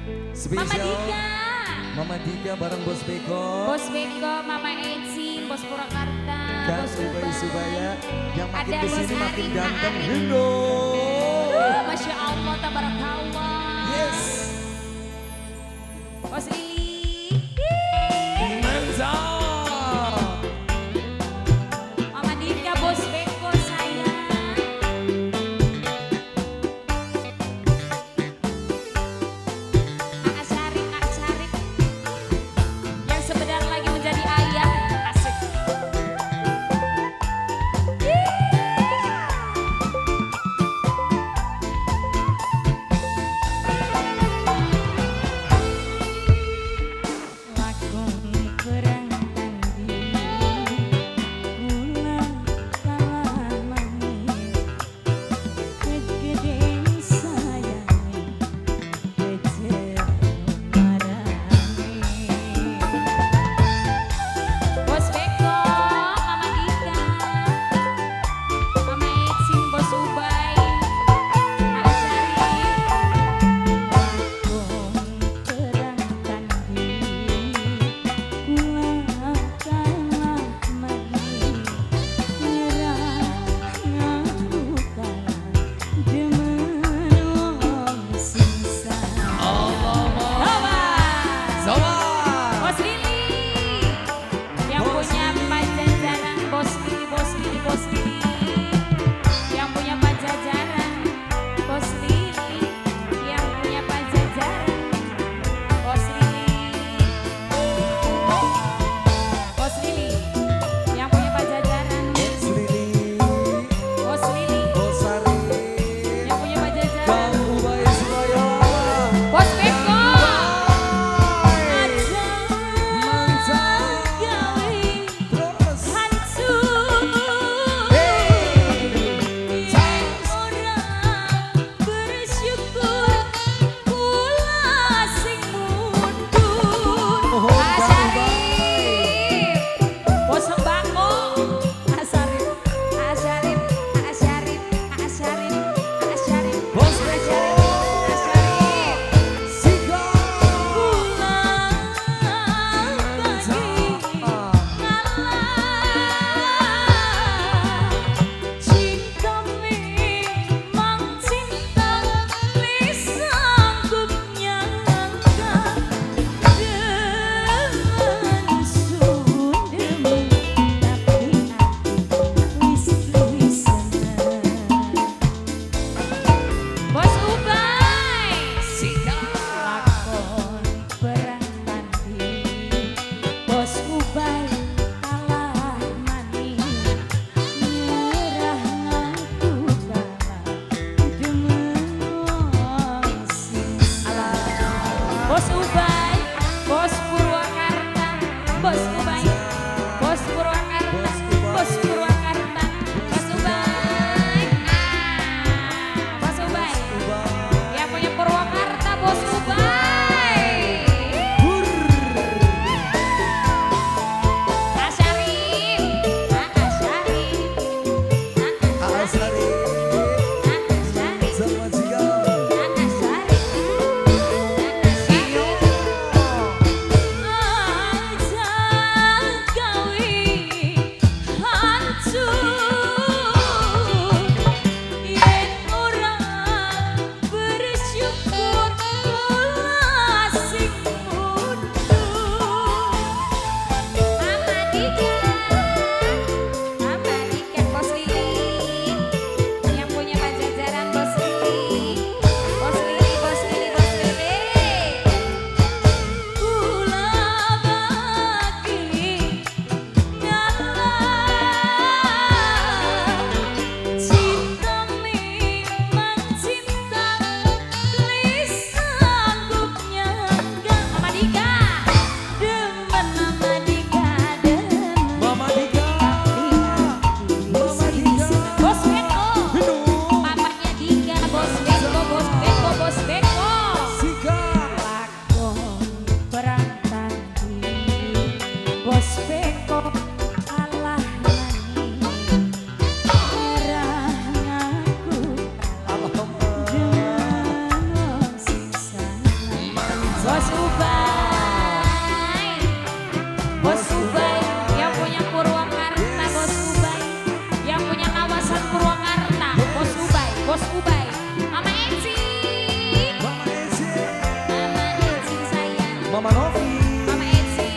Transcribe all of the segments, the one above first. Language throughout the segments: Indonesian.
Mama Spesial Dika. Mama Dika bareng Bos Beko. Bos Beko, Mama Eci, Bos Purwakarta, Dan Bos Ubay Subaya yang makin Ada kesini Bos makin Arin, ganteng. Arin. Hindo. Masya Allah, tabarakallah. Yes. Bos Lili. Mantap. Mama Dika, Bos Beko sayang. Kak Syarif, Kak Syarif. Yang sebentar lagi menjadi ayah. Asik. Lakon perang tanding ulang kalah mani kegeden sayangi kejer marani Bos Beko, Mama Dika, Mama Ecin, Bos Ubay, Kak Syarif. Lakon perang tanding ulang kalah mani nyerah ngaku kalah demen wong sing Sobat. Bos Lili yang punya pajajaran, Bos Lili, Bos Lili, Bos Lili yang punya pajajaran, Bos Lili yang punya pajajaran, Bos Lili, Bos Lili yang punya pajajaran, Bos Lili. Bos Lili Bos Ari. yang punya pajajaran, Dan Ubay Subaya. Bos Beko. Mantap. Terus. Bos Beko. Sigap. Cinta memang cinta disanggup nyangka dengan sundemu tapi wis seneng Bos Ubay lakon perang tanding Bos Ubay kalah mani nyerah ngaku kalah demen wong sing salah Bos Ubay, Bos Purwakarta, Bos Ubay, Bos Purwakarta, Bos Purwakarta, Bos Ubay, Bos Ubay, yang punya Purwakarta, Bos Ubay, Kak Syarif, Kak Syarif, Asari. Kak Syarif, Sama Sigap. Kak Syarif, Kak Syarif. Bos Ubay, Bos Ubay, yang punya Purwakarta, Bos Ubay, yang punya kawasan Purwakarta, Bos Ubay, Bos Ubay, Mama Eci, Mama Eci, Mama Eci sayang, Mama Novi, Mama Eci,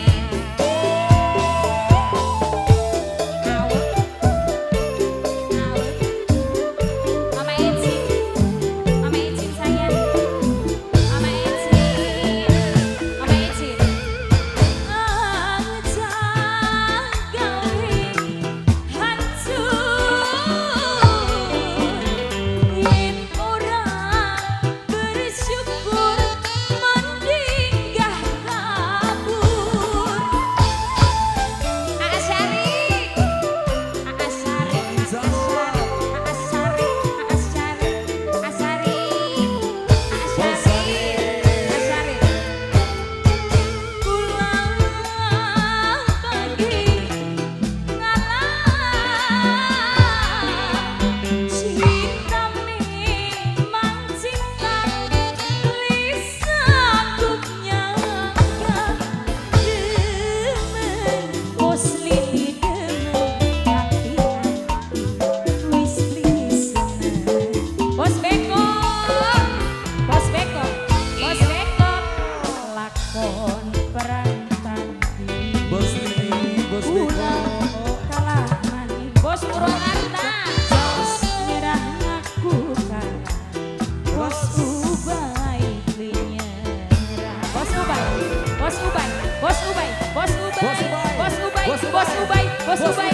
awet, awet, Mama Eci, Mama Eci sayang, Mama Eci, Mama Eci. Bos Beko, Bos Beko, Bos Beko, lakon perang tadi. Bos Lili, Bos Beko, Kalah mani, Bos Purwakarta, nyerah aku kalah. Bos Ubay menyerah. Bos Ubay, Bos Ubay, Bos Ubay, Bos Ubay, Bos Ubay, Bos Ubay, Bos Ubay.